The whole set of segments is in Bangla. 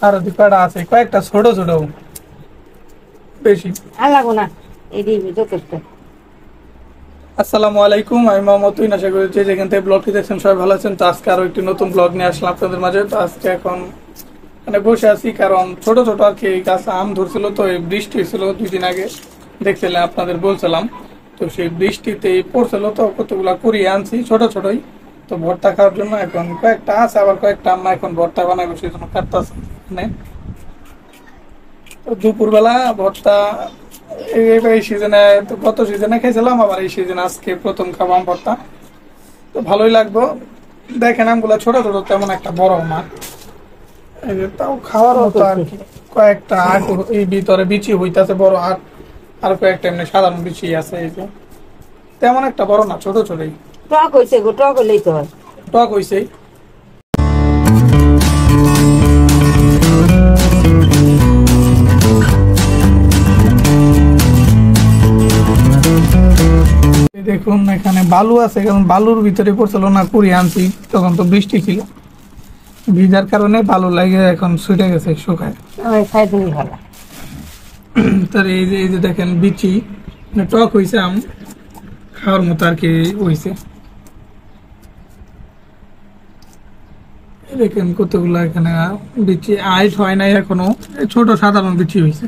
আর কয়টা আছে, কয়েকটা ছোট ছোট, বেশি। আর লাগবো না, এই দিবি যথেষ্ট। আসসালামু আলাইকুম, আমি মোহাম্মদ তুহিন। আশা করি যে যেখান থেকে ব্লগটি দেখছেন সবাই ভালো আছেন। তো আজকে আরো একটি নতুন ব্লগ নিয়ে আসলাম আপনাদের মাঝে। তো আজকে এখন মানে বসে আছি, কারণ ছোট ছোট আর কি গাছে আম ধরছিল। তো এই বৃষ্টি হয়েছিল 2 দিন আগে, দেখছিলাম আপনাদের বলছিলাম। তো সেই বৃষ্টিতে পড়ছিল, তো কতগুলা কুড়িয়ে আনছি ছোট ছোটই। তো ভর্তা খাওয়ার জন্য এখন কয়েকটা আছে, আবার কয়েকটা আম্মা এখন ভর্তা বানাবে, সেই জন্য কাটতেছে। মানে তো দুপুরবেলা ভর্তা এই সিজনে, তো গত সিজনে খেয়েছিলাম, আবার এই সিজনে আজকে প্রথম খাবাম ভর্তা। তো ভালোই লাগলো। দেখেন আমগুলা ছোট ছোট, তেমন একটা বড় না, এই যে তাও খাওয়ার টক মতো আর হইছে। কি। কয়েকটা আট এই ভিতরে বিচি হইতাছে বড় আট, আর কয়েকটা এমনি সাধারণ বিচি আছে। এই যে তেমন একটা বড় না, ছোট ছোটই। টক হইছে গো, টক হইলেই তো হয়। টক হইছে। এই দেখুন এখানে বালু আছে, কারণ বালুর ভিতরে পড়ছিল না, কুড়িয়ে আনছি তখন তো বৃষ্টি ছিল, ভিজার কারণে বালু লাগে এখন ছুটে গেছে শুকায়। ওই খাই তুমি ভালো। তার এই যে দেখেন বিচি, মানে টক হইছে আম, খাওয়ার মতো আর কি হইছে। এই দেখেন কতগুলো এখানে বিচি, হাইট হয় নাই এখনো, এই ছোট সাধারণ বিচি হইছে।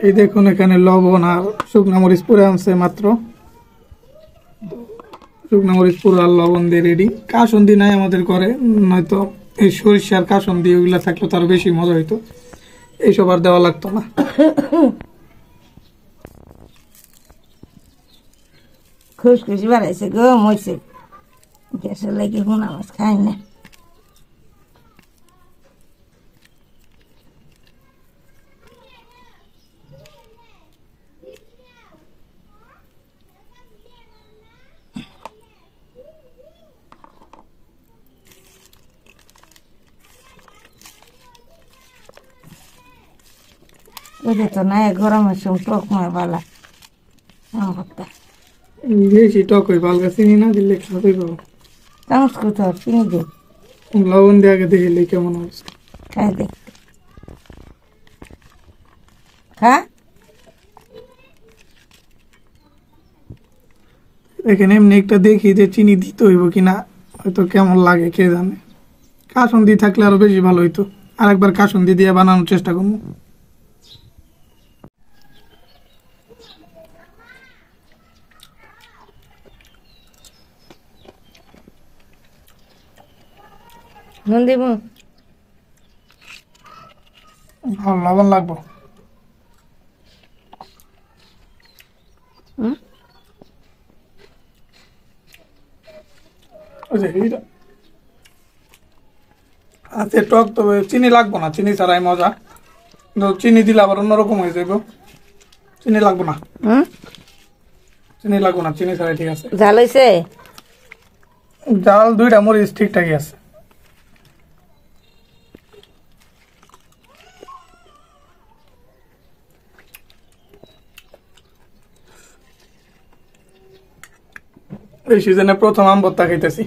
এই দেখুন এখানে লবণ আর শুকনা মরিচ পুরে আনছে মাত্র। শুকনা মরিচ পুরো আর লবণ দিয়ে রেডি। কাসুন্দি নাই আমাদের ঘরে, নয়তো এই সরিষার কাসুন্দি ওইগুলা থাকলে তো আরো বেশি মজা হইতো, এইসব আর দেওয়া লাগতো না। খুশখুশি বাড়াইছে গো, মরছে। গ্যাসের লাগে গুনা মাছ খাই না। ওইটা তো নাই, গরমের সময় টক মার বালা আম ভর্তা। বেশি টক হই, বালগা চিনি না দিলে খাওয়াই পাবো। চামচ কোথাও চিনি দে, লবণ দিয়ে আগে দেখিলে কেমন অবস্থা। খাই দেখ। খা। এখানে এমনি একটা দেখি যে চিনি দিতে হইব কিনা, হয়তো কেমন লাগে কে জানে। কাসুন্দি থাকলে আরো বেশি ভালো হইতো, আর একবার কাসুন্দি দিয়ে বানানোর চেষ্টা করবো। নুন দিব। ভালো লবণ লাগবো। হুম, ওই যে এইটা আছে টক, তবে চিনি লাগবো না, চিনি ছাড়াই মজা। কিন্তু চিনি দিলে আবার অন্যরকম হয়ে যাইব। চিনি লাগবো না, হুম, চিনি লাগবো না, চিনি ছাড়াই ঠিক আছে। ঝাল হইছে। জাল 2টা মরিচ ঠিকঠাকই আছে। এই সিজনে প্রথম আম ভর্তা খাইতেছি।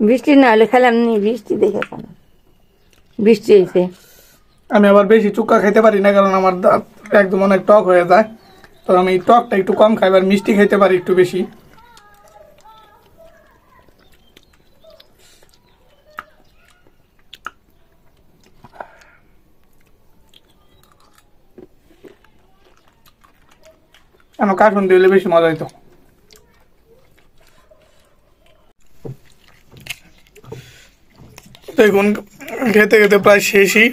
বৃষ্টি না হলে খেলাম নি, বৃষ্টি দেখে কেন বৃষ্টি হয়েছে। আমি আবার বেশি চুক্কা খাইতে পারি না, কারণ আমার দাঁত একদম অনেক টক হয়ে যায়। তো আমি টকটা একটু কম খাই, আর মিষ্টি খাইতে পারি একটু বেশি। আমার কার্টুন দিলে বেশি মজা হইতো। দেখুন খেতে খেতে প্রায় শেষই।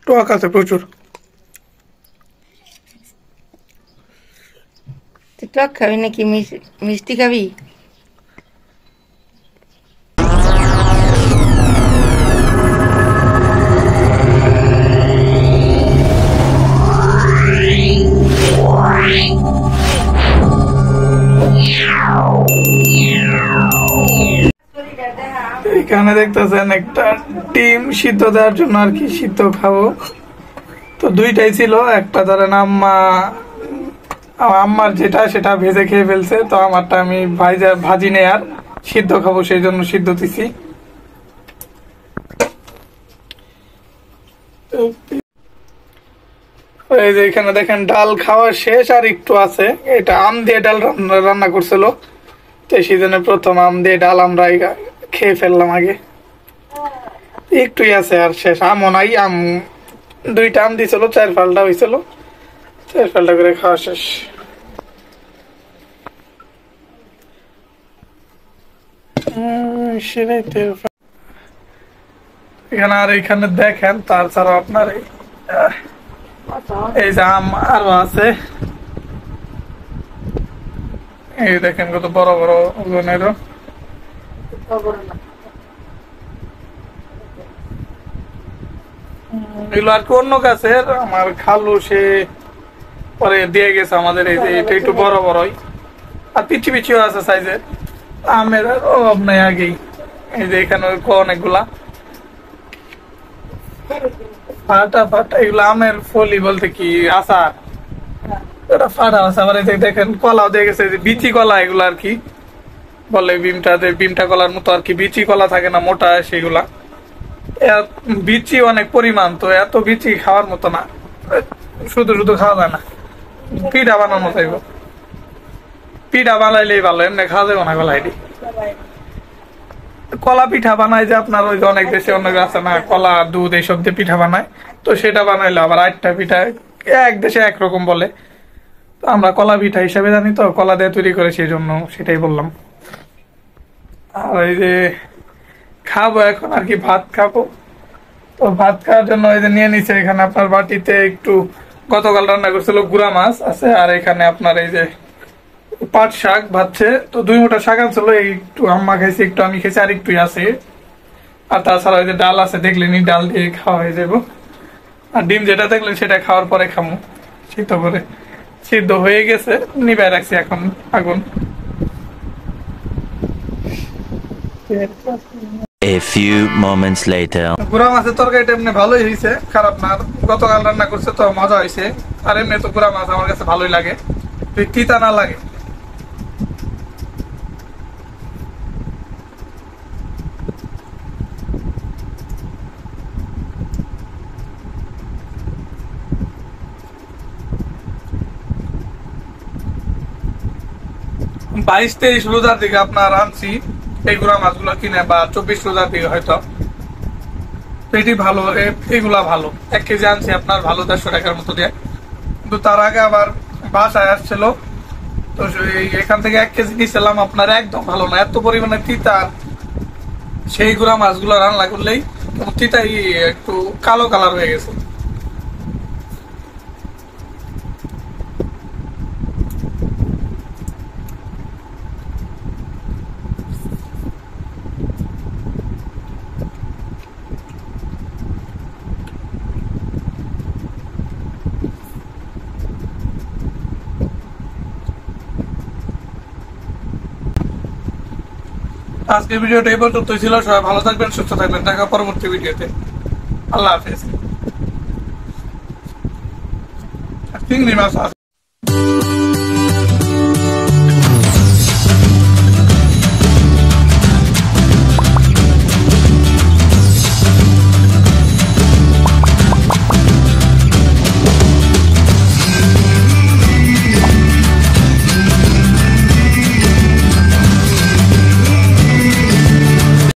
টক আছে প্রচুর। টক টক খাবি নাকি মিষ্টি খাবি? এখানে দেখতেছেন একটা ডিম সিদ্ধ দেওয়ার জন্য আর কি সিদ্ধ খাবো। তো দুইটাই ছিল, একটা ধরেন আম্মার যেটা সেটা ভেজে খেয়ে ফেলছে, তো আমারটা আমি ভাজি নেই আর সিদ্ধ খাবো, সেই জন্য সিদ্ধ দিছি। এই যে এখানে দেখেন ডাল খাওয়া শেষ আর একটু আছে, এটা আম দিয়ে ডাল রান্না করছিল, তো সিজনে প্রথম আম দিয়ে ডাল আমরা খেয়ে ফেললাম আগে, একটুই আছে আর শেষ। আমও নাই, আম দুইটা আম দিছিল, 4 ফালটা হয়েছিল, 4 ফালটা করে খাওয়া শেষ। এখানে আর এখানে দেখেন তাছাড়া আপনার এই যে আম আরো আছে, এই দেখেন কত বড় বড় ওজনের। এগুলো আর কি অন্য গাছের, আমার খালু সে পরে দিয়ে গেছে আমাদের। এই যে এটা একটু বড় বড়ই আর পিছি পিছিও আছে সাইজে, আমের অভাব নাই আগেই। এই যে এখানে অনেকগুলা ফাটা ফাটা, এগুলো আমের ফলি বলতে কি আচার, এটা ফাটা আছে। আবার এই যে দেখেন কলাও দিয়ে গেছে, বিচি কলা এগুলো আর কি বলে, বিমটা কলার মতো আর কি, বিচি কলা থাকে না মোটা, সেগুলা বিচি অনেক পরিমাণ, তো এত বিচি খাওয়ার মতো না, শুধু শুধু খাওয়া যায় না, পিঠা বানানো চাইব, পিঠা বানাইলেই ভালো, এমনি খাওয়া যাবে না কলাইটি। কলা পিঠা বানায় যে আপনার ওই যে অনেক দেশে অনেক আছে না, কলা দুধ এইসব দিয়ে পিঠা বানায়, তো সেটা বানাইলে আবার 8টা পিঠা, এক দেশে একরকম বলে, তো আমরা কলা পিঠা হিসাবে জানি, তো কলা দিয়ে তৈরি করে, সেই জন্য সেটাই বললাম। আর এই যে খাবো এখন আর কি, ভাত খাবো, তো ভাত খাওয়ার জন্য এই যে নিয়ে নিচ্ছে এখানে আপনার বাটিতে একটু গতকাল রান্না করছিল গুড়া মাছ আছে, আর এখানে আপনার এই যে পাট শাক ভাজছে, তো 2 মুঠা শাক আনছিল, একটু আম্মা খাইছে, একটু আমি খেয়েছি, আর একটুই আছে। আর তাছাড়া ওই যে ডাল আছে দেখলেনি, ডাল দিয়ে খাওয়া হয়ে যাবো। আর ডিম যেটা দেখলেন সেটা খাওয়ার পরে খামো, সিদ্ধ করে, সিদ্ধ হয়ে গেছে, নিবাই রাখছি এখন আগুন। A few moments later. গুড়া মাছের তরকারিটা এমনি ভালোই হয়েছে, খারাপ না, গতকাল রান্না করছে তো মজা হয়েছে। আর এমনি তো গুড়া মাছ আমার কাছে ভালোই লাগে, তিতা না লাগে। বাইশ 23 রোজার দিকে আপনার আনছি এই গুড়া মাছগুলো কিনে, বা 24 রোজার দিকে হয়তো, এটি ভালো, এগুলা ভালো। 1 কেজি আনছি আপনার ভালো 150 টাকার মতো দিয়ে, কিন্তু তার আগে আবার বাসায় আসছিল, তো এখান থেকে 1 কেজি নিয়েছিলাম আপনার, একদম ভালো না, এত পরিমাণে তিতা। সেই গুড়া মাছগুলো রান্না করলেই তিতাই একটু কালো কালার হয়ে গেছে। আজকের ভিডিওটা এই পর্যন্তই ছিল, সবাই ভালো থাকবেন, সুস্থ থাকবেন, দেখা পরবর্তী ভিডিওতে, আল্লাহ হাফেজ। চিংড়ি মাছ